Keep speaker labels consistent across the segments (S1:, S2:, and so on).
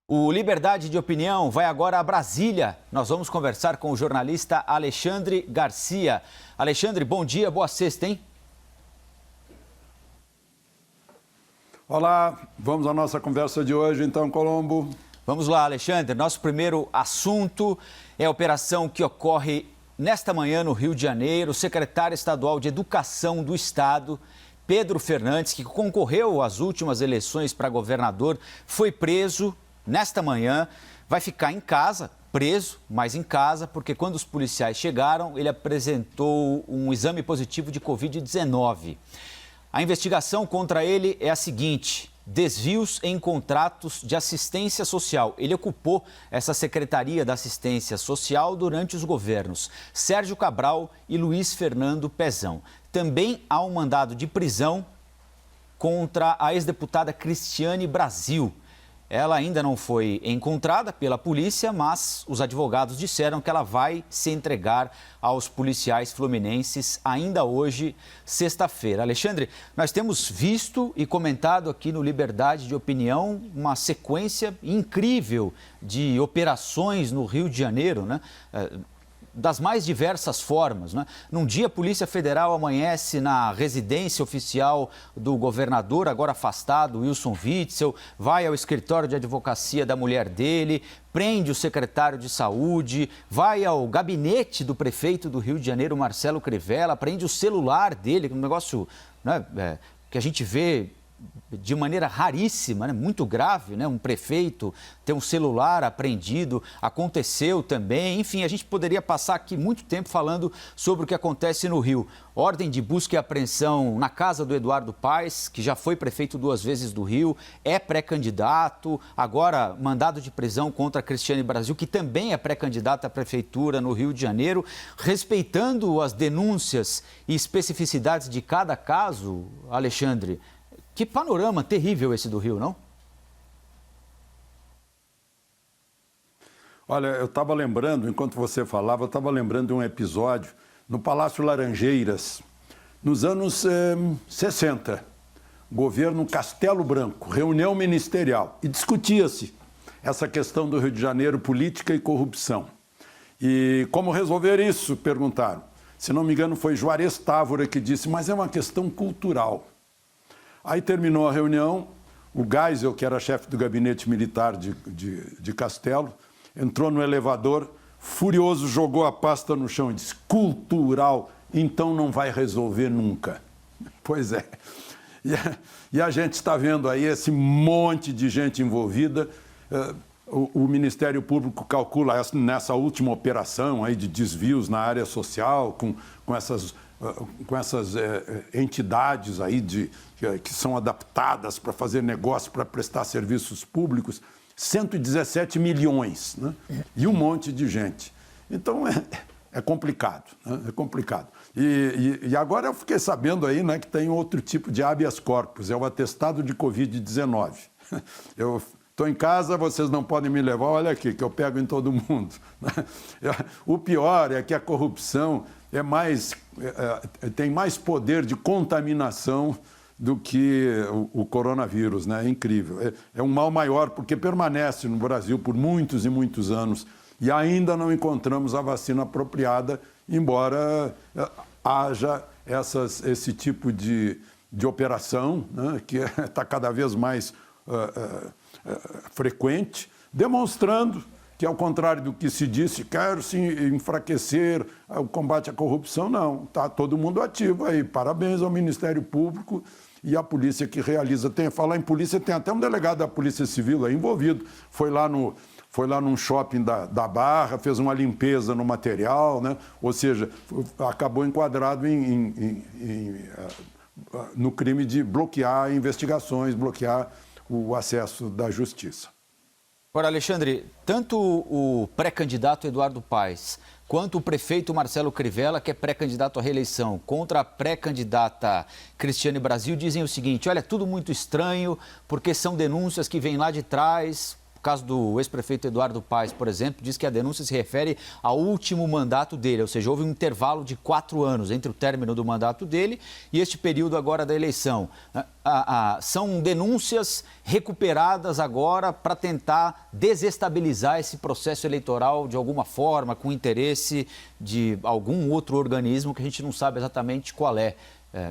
S1: O Liberdade de Opinião vai agora a Brasília. Nós vamos conversar com o jornalista Alexandre Garcia. Alexandre, bom dia, boa sexta, hein?
S2: Olá, vamos à nossa conversa de hoje, então, Colombo.
S1: Vamos lá, Alexandre. Nosso primeiro assunto é a operação que ocorre nesta manhã no Rio de Janeiro. O secretário estadual de Educação do Estado, Pedro Fernandes, que concorreu às últimas eleições para governador, foi preso nesta manhã. Vai ficar em casa, preso, mas em casa, porque quando os policiais chegaram, ele apresentou um exame positivo de Covid-19. A investigação contra ele é a seguinte: desvios em contratos de assistência social. Ele ocupou essa Secretaria da Assistência Social durante os governos Sérgio Cabral e Luiz Fernando Pezão. Também há um mandado de prisão contra a ex-deputada Cristiane Brasil. Ela ainda não foi encontrada pela polícia, mas os advogados disseram que ela vai se entregar aos policiais fluminenses ainda hoje, sexta-feira. Alexandre, nós temos visto e comentado aqui no Liberdade de Opinião uma sequência incrível de operações no Rio de Janeiro, né? Das mais diversas formas, né? Num dia, a Polícia Federal amanhece na residência oficial do governador, agora afastado, Wilson Witzel, vai ao escritório de advocacia da mulher dele, prende o secretário de saúde, vai ao gabinete do prefeito do Rio de Janeiro, Marcelo Crivella, prende o celular dele, um negócio, né, que a gente vê de maneira raríssima, né? Muito grave, né? Um prefeito ter um celular apreendido, aconteceu também. Enfim, a gente poderia passar aqui muito tempo falando sobre o que acontece no Rio. Ordem de busca e apreensão na casa do Eduardo Paes, que já foi prefeito 2 vezes do Rio, é pré-candidato. Agora, mandado de prisão contra a Cristiane Brasil, que também é pré-candidata à prefeitura no Rio de Janeiro. Respeitando as denúncias e especificidades de cada caso, Alexandre, que panorama terrível esse do Rio, não?
S2: Olha, eu estava lembrando, enquanto você falava, eu estava lembrando de um episódio no Palácio Laranjeiras, nos anos 60. Governo Castelo Branco, reunião ministerial, e discutia-se essa questão do Rio de Janeiro, política e corrupção. E como resolver isso, perguntaram. Se não me engano, foi Juarez Távora que disse, mas é uma questão cultural. Aí terminou a reunião, o Geisel, que era chefe do gabinete militar de Castelo, entrou no elevador, furioso, jogou a pasta no chão e disse, cultural, então não vai resolver nunca. Pois é. E a gente está vendo aí esse monte de gente envolvida. O Ministério Público calcula nessa última operação aí de desvios na área social, com essas entidades aí que são adaptadas para fazer negócio, para prestar serviços públicos, 117 milhões, né? E um monte de gente. Então, é complicado, né? É complicado. E agora eu fiquei sabendo aí, né, que tem outro tipo de habeas corpus, é o atestado de Covid-19. Eu estou em casa, vocês não podem me levar, olha aqui, que eu pego em todo mundo. O pior é que a corrupção tem mais poder de contaminação do que o coronavírus, né? É incrível. É um mal maior porque permanece no Brasil por muitos e muitos anos e ainda não encontramos a vacina apropriada, embora haja esse tipo de operação, né, que está cada vez mais frequente, demonstrando que, ao contrário do que se disse, quero se enfraquecer o combate à corrupção, não. Está todo mundo ativo aí. Parabéns ao Ministério Público e à polícia que realiza. Falar em polícia, tem até um delegado da Polícia Civil aí envolvido. Foi lá num shopping da Barra, fez uma limpeza no material, né? Ou seja, acabou enquadrado no crime de bloquear investigações, bloquear o acesso da justiça.
S1: Agora, Alexandre, tanto o pré-candidato Eduardo Paes quanto o prefeito Marcelo Crivella, que é pré-candidato à reeleição, contra a pré-candidata Cristiane Brasil, dizem o seguinte: olha, tudo muito estranho, porque são denúncias que vêm lá de trás, O caso do ex-prefeito Eduardo Paes, por exemplo, diz que a denúncia se refere ao último mandato dele, ou seja, houve um intervalo de 4 anos entre o término do mandato dele e este período agora da eleição. São denúncias recuperadas agora para tentar desestabilizar esse processo eleitoral de alguma forma, com interesse de algum outro organismo que a gente não sabe exatamente qual é.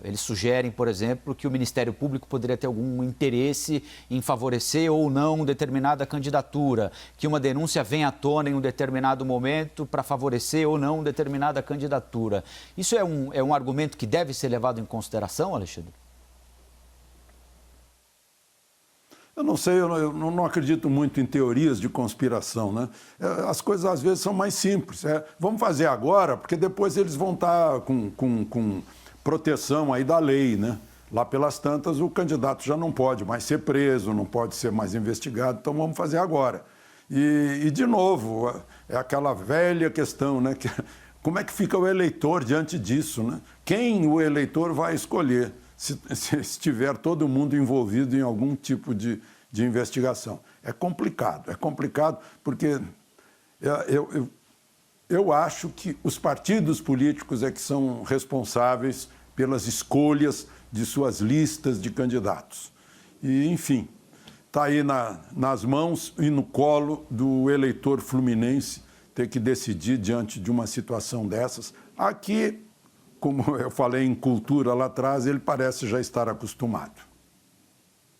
S1: Eles sugerem, por exemplo, que o Ministério Público poderia ter algum interesse em favorecer ou não determinada candidatura, que uma denúncia venha à tona em um determinado momento para favorecer ou não determinada candidatura. Isso é um argumento que deve ser levado em consideração, Alexandre?
S2: Eu não sei, eu não acredito muito em teorias de conspiração, né? As coisas às vezes são mais simples. Vamos fazer agora, porque depois eles vão estar com proteção aí da lei, né? Lá pelas tantas, o candidato já não pode mais ser preso, não pode ser mais investigado, então vamos fazer agora. E de novo, é aquela velha questão, né? Como é que fica o eleitor diante disso, né? Quem o eleitor vai escolher se estiver todo mundo envolvido em algum tipo de investigação? É complicado porque eu acho que os partidos políticos é que são responsáveis pelas escolhas de suas listas de candidatos. E, enfim, está aí nas mãos e no colo do eleitor fluminense ter que decidir diante de uma situação dessas. Aqui, como eu falei em cultura lá atrás, ele parece já estar acostumado.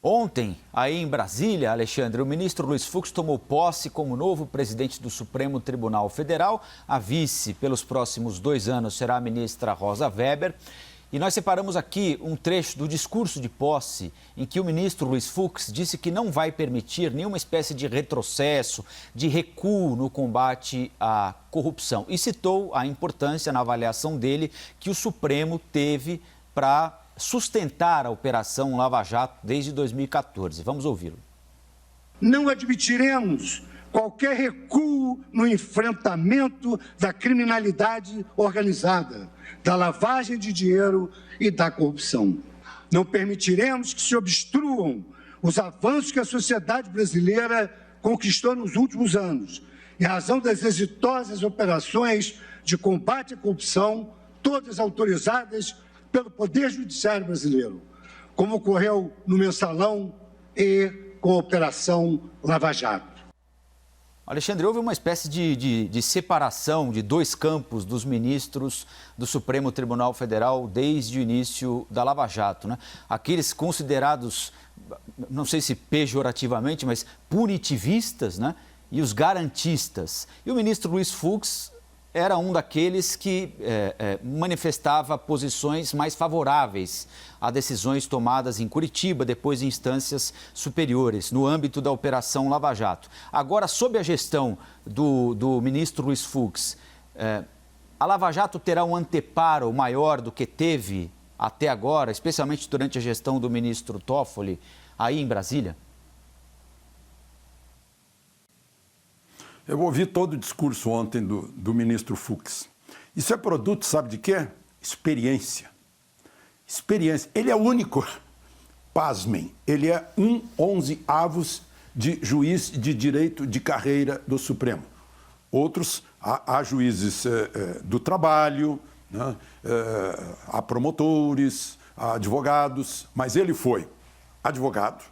S1: Ontem, aí em Brasília, Alexandre, o ministro Luiz Fux tomou posse como novo presidente do Supremo Tribunal Federal. A vice, pelos próximos 2 anos, será a ministra Rosa Weber. E nós separamos aqui um trecho do discurso de posse em que o ministro Luiz Fux disse que não vai permitir nenhuma espécie de retrocesso, de recuo no combate à corrupção. E citou a importância, na avaliação dele, que o Supremo teve para sustentar a Operação Lava Jato desde 2014. Vamos ouvi-lo.
S3: Não admitiremos qualquer recuo no enfrentamento da criminalidade organizada, da lavagem de dinheiro e da corrupção. Não permitiremos que se obstruam os avanços que a sociedade brasileira conquistou nos últimos anos, em razão das exitosas operações de combate à corrupção, todas autorizadas pelo Poder Judiciário brasileiro, como ocorreu no Mensalão e com a Operação Lava Jato.
S1: Alexandre, houve uma espécie de separação de 2 campos dos ministros do Supremo Tribunal Federal desde o início da Lava Jato, né? Aqueles considerados, não sei se pejorativamente, mas punitivistas, né? E os garantistas. E o ministro Luiz Fux era um daqueles que manifestava posições mais favoráveis a decisões tomadas em Curitiba, depois em instâncias superiores, no âmbito da Operação Lava Jato. Agora, sob a gestão do ministro Luiz Fux, a Lava Jato terá um anteparo maior do que teve até agora, especialmente durante a gestão do ministro Toffoli, aí em Brasília?
S2: Eu ouvi todo o discurso ontem do ministro Fux. Isso é produto, sabe de quê? Experiência. Experiência. Ele é o único, pasmem, ele é 1/11 de juiz de direito de carreira do Supremo. Outros, há juízes do trabalho, né? Há promotores, há advogados, mas ele foi advogado,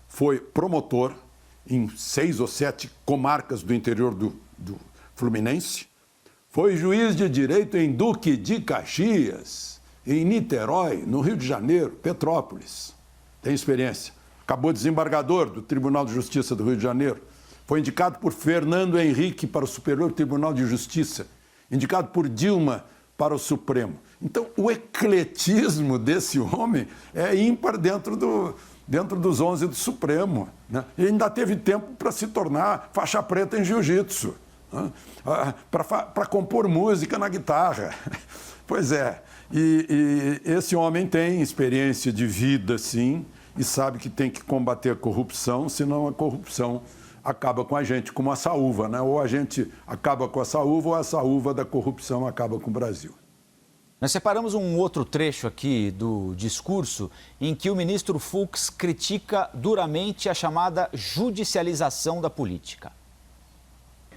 S2: foi promotor, em 6 ou 7 comarcas do interior do Fluminense. Foi juiz de direito em Duque de Caxias, em Niterói, no Rio de Janeiro, Petrópolis. Tem experiência. Acabou desembargador do Tribunal de Justiça do Rio de Janeiro. Foi indicado por Fernando Henrique para o Superior Tribunal de Justiça. Indicado por Dilma para o Supremo. Então, o ecletismo desse homem é ímpar dentro dos 11 do Supremo, né? E ainda teve tempo para se tornar faixa preta em jiu-jitsu, né? Para compor música na guitarra. Pois é, e esse homem tem experiência de vida, sim, e sabe que tem que combater a corrupção, senão a corrupção acaba com a gente, como a saúva, né? Ou a gente acaba com a saúva, ou a saúva da corrupção acaba com o Brasil.
S1: Nós separamos um outro trecho aqui do discurso em que o ministro Fux critica duramente a chamada judicialização da política.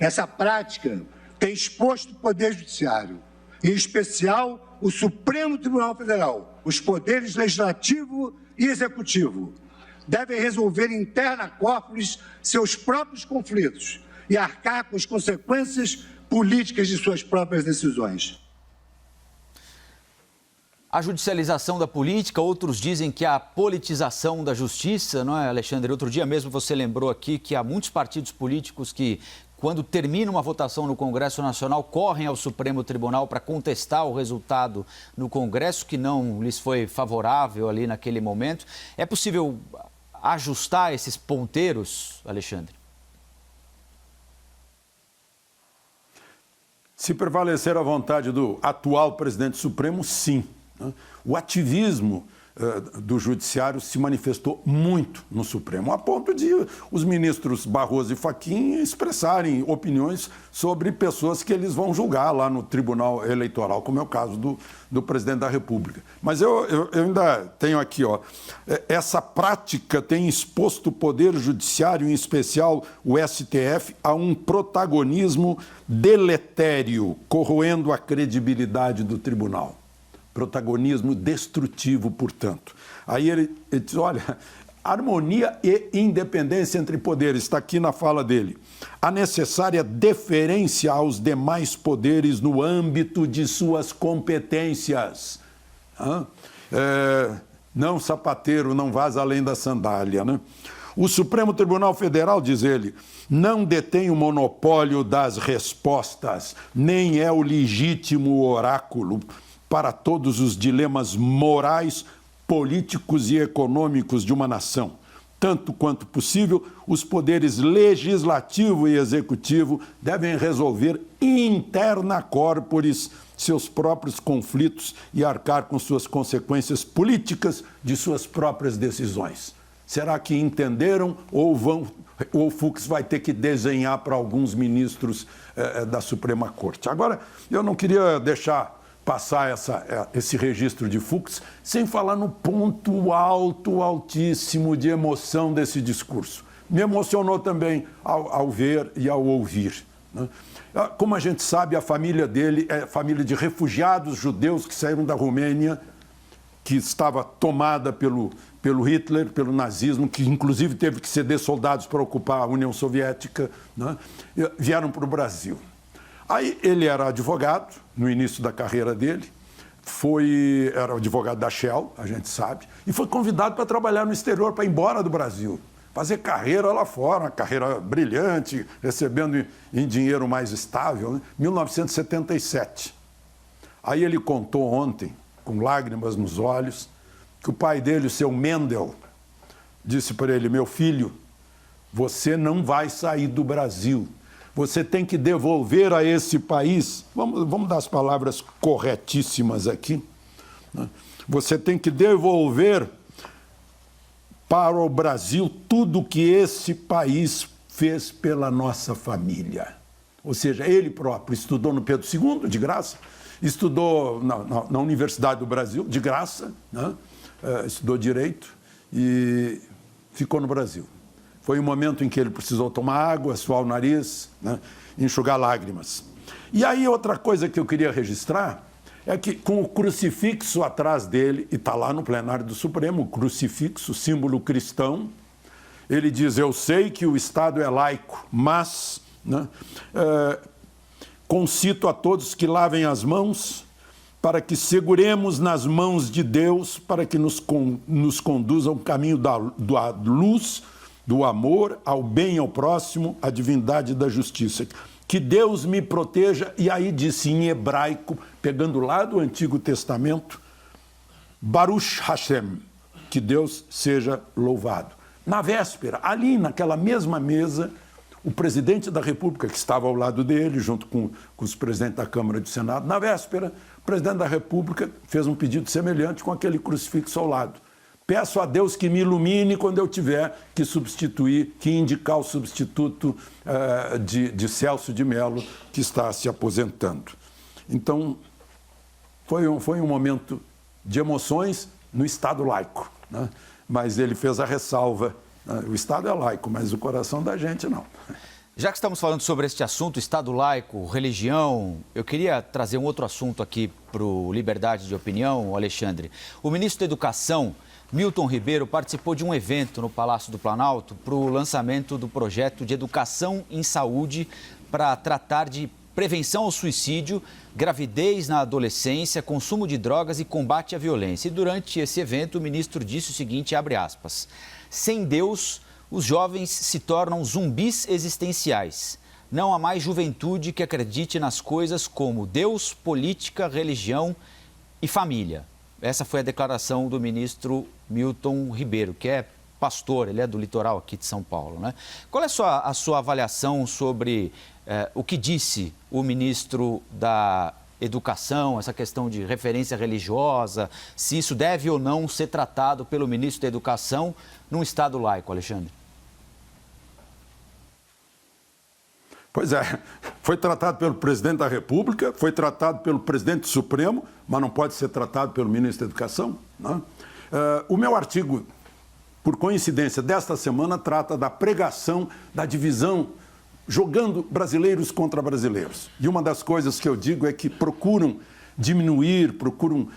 S3: Essa prática tem exposto o Poder Judiciário, em especial o Supremo Tribunal Federal, os poderes legislativo e executivo, devem resolver interna corporis seus próprios conflitos e arcar com as consequências políticas de suas próprias decisões.
S1: A judicialização da política, outros dizem que a politização da justiça, não é, Alexandre? Outro dia mesmo você lembrou aqui que há muitos partidos políticos que, quando termina uma votação no Congresso Nacional, correm ao Supremo Tribunal para contestar o resultado no Congresso, que não lhes foi favorável ali naquele momento. É possível ajustar esses ponteiros, Alexandre?
S2: Se prevalecer a vontade do atual presidente Supremo, sim. O ativismo do Judiciário se manifestou muito no Supremo, a ponto de os ministros Barroso e Fachin expressarem opiniões sobre pessoas que eles vão julgar lá no Tribunal Eleitoral, como é o caso do presidente da República. Mas eu ainda tenho aqui, essa prática tem exposto o Poder Judiciário, em especial o STF, a um protagonismo deletério, corroendo a credibilidade do tribunal. Protagonismo destrutivo, portanto. Aí ele diz, olha, harmonia e independência entre poderes, está aqui na fala dele. A necessária deferência aos demais poderes no âmbito de suas competências. Não, sapateiro, não vaza além da sandália, né? O Supremo Tribunal Federal, diz ele, não detém o monopólio das respostas, nem é o legítimo oráculo para todos os dilemas morais, políticos e econômicos de uma nação. Tanto quanto possível, os poderes legislativo e executivo devem resolver interna corporis seus próprios conflitos e arcar com suas consequências políticas de suas próprias decisões. Será que entenderam ou o Fux vai ter que desenhar para alguns ministros da Suprema Corte? Agora, eu não queria deixar passar esse registro de Fux sem falar no ponto altíssimo de emoção desse discurso. Me emocionou também ao ver e ao ouvir, né? Como a gente sabe, a família dele é família de refugiados judeus que saíram da Romênia, que estava tomada pelo Hitler, pelo nazismo, que inclusive teve que ceder soldados para ocupar a União Soviética, né? Vieram para o Brasil. Aí ele era advogado, no início da carreira dele, era advogado da Shell, a gente sabe, e foi convidado para trabalhar no exterior, para ir embora do Brasil, fazer carreira lá fora, uma carreira brilhante, recebendo em dinheiro mais estável, né? 1977. Aí ele contou ontem, com lágrimas nos olhos, que o pai dele, o seu Mendel, disse para ele, meu filho, você não vai sair do Brasil. Você tem que devolver a esse país, vamos dar as palavras corretíssimas aqui, né? Você tem que devolver para o Brasil tudo que esse país fez pela nossa família. Ou seja, ele próprio estudou no Pedro II, de graça, estudou na Universidade do Brasil, de graça, né? Estudou Direito e ficou no Brasil. Foi um momento em que ele precisou tomar água, suar o nariz, né? Enxugar lágrimas. E aí outra coisa que eu queria registrar é que com o crucifixo atrás dele, e está lá no plenário do Supremo, o crucifixo, símbolo cristão, ele diz, eu sei que o Estado é laico, mas, né, concito a todos que lavem as mãos para que seguremos nas mãos de Deus, para que nos conduza ao caminho da luz, do amor, ao bem ao próximo, à divindade da justiça. Que Deus me proteja, e aí disse em hebraico, pegando lá do Antigo Testamento, Baruch Hashem, que Deus seja louvado. Na véspera, ali naquela mesma mesa, o presidente da República, que estava ao lado dele, junto com os presidentes da Câmara e do Senado, na véspera, o presidente da República fez um pedido semelhante com aquele crucifixo ao lado. Peço a Deus que me ilumine quando eu tiver que substituir, que indicar o substituto de Celso de Mello, que está se aposentando. Então, Foi um momento de emoções no Estado laico, né? Mas ele fez a ressalva, né? O Estado é laico, mas o coração da gente não.
S1: Já que estamos falando sobre este assunto, Estado laico, religião, eu queria trazer um outro assunto aqui para o Liberdade de Opinião, Alexandre. O ministro da Educação, Milton Ribeiro, participou de um evento no Palácio do Planalto para o lançamento do projeto de educação em saúde para tratar de prevenção ao suicídio, gravidez na adolescência, consumo de drogas e combate à violência. E durante esse evento, o ministro disse o seguinte, abre aspas, sem Deus, os jovens se tornam zumbis existenciais. Não há mais juventude que acredite nas coisas como Deus, política, religião e família. Essa foi a declaração do ministro Milton Ribeiro, que é pastor, ele é do litoral aqui de São Paulo, né? Qual é a sua avaliação sobre o que disse o ministro da Educação, essa questão de referência religiosa, se isso deve ou não ser tratado pelo ministro da Educação num Estado laico, Alexandre?
S2: Pois é, foi tratado pelo presidente da República, foi tratado pelo presidente Supremo, mas não pode ser tratado pelo ministro da Educação, né? O meu artigo, por coincidência, desta semana, trata da pregação da divisão, jogando brasileiros contra brasileiros. E uma das coisas que eu digo é que procuram diminuir, procuram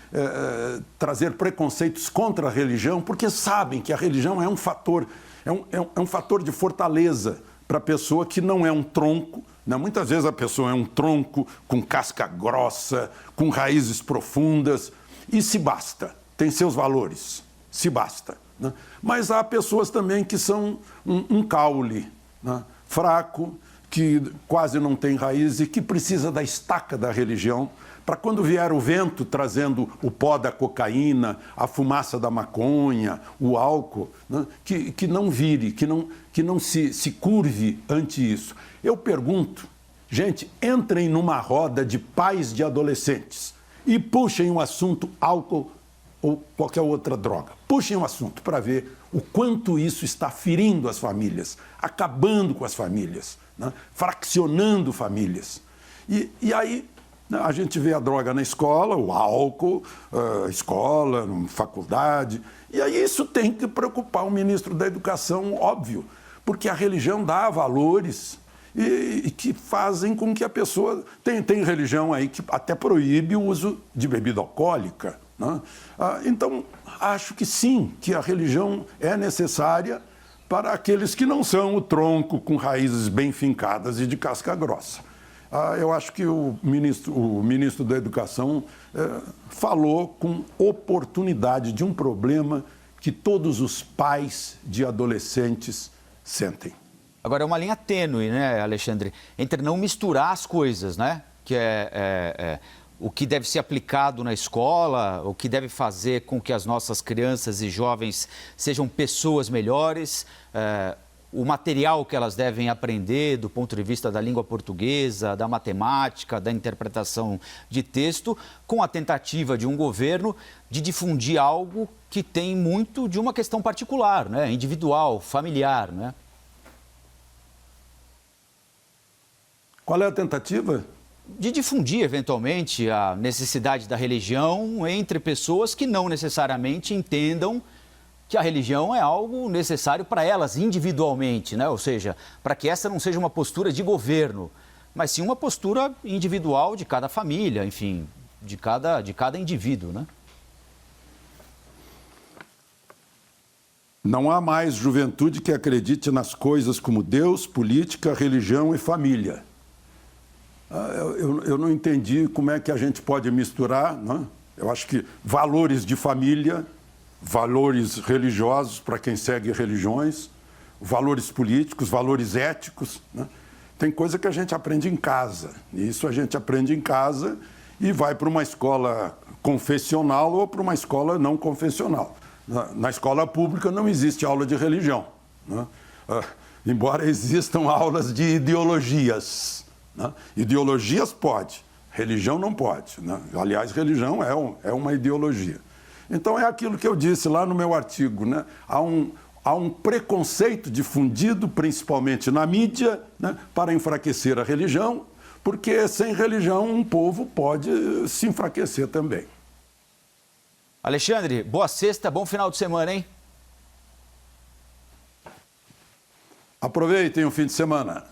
S2: trazer preconceitos contra a religião, porque sabem que a religião é um fator, é um fator de fortaleza para a pessoa que não é um tronco, né? Muitas vezes a pessoa é um tronco com casca grossa, com raízes profundas, e se basta, tem seus valores, se basta, né? Mas há pessoas também que são um caule, né? Fraco, que quase não tem raiz e que precisa da estaca da religião para quando vier o vento trazendo o pó da cocaína, a fumaça da maconha, o álcool, né? que não vire, que não se curve ante isso. Eu pergunto, gente, entrem numa roda de pais de adolescentes e puxem o assunto álcool ou qualquer outra droga. Puxem o assunto para ver o quanto isso está ferindo as famílias, acabando com as famílias, né? Fraccionando famílias. E aí a gente vê a droga na escola, o álcool, escola, faculdade, e aí isso tem que preocupar o ministro da Educação, óbvio, porque a religião dá valores e que fazem com que a pessoa... Tem religião aí que até proíbe o uso de bebida alcoólica, né? Então, acho que sim, que a religião é necessária para aqueles que não são o tronco com raízes bem fincadas e de casca grossa. Eu acho que o ministro da Educação falou com oportunidade de um problema que todos os pais de adolescentes sentem.
S1: Agora, é uma linha tênue, né, Alexandre, entre não misturar as coisas, né? Que o que deve ser aplicado na escola, o que deve fazer com que as nossas crianças e jovens sejam pessoas melhores, o material que elas devem aprender do ponto de vista da língua portuguesa, da matemática, da interpretação de texto, com a tentativa de um governo de difundir algo que tem muito de uma questão particular, né? Individual, familiar, né?
S2: Qual é a tentativa?
S1: De difundir, eventualmente, a necessidade da religião entre pessoas que não necessariamente entendam que a religião é algo necessário para elas individualmente, né? Ou seja, para que essa não seja uma postura de governo, mas sim uma postura individual de cada família, enfim, de cada indivíduo, né?
S2: Não há mais juventude que acredite nas coisas como Deus, política, religião e família. Eu não entendi como é que a gente pode misturar, né? Eu acho que valores de família, valores religiosos para quem segue religiões, valores políticos, valores éticos, né? Tem coisa que a gente aprende em casa, e isso a gente aprende em casa e vai para uma escola confessional ou para uma escola não confessional. Na escola pública não existe aula de religião, né? Embora existam aulas de ideologias, né? Ideologias pode, religião não pode, né? Aliás, religião é uma ideologia. Então é aquilo que eu disse lá no meu artigo, né? Há um preconceito difundido, principalmente na mídia, né? Para enfraquecer a religião, porque sem religião um povo pode se enfraquecer também.
S1: Alexandre, boa sexta, bom final de semana, hein?
S2: Aproveitem o fim de semana.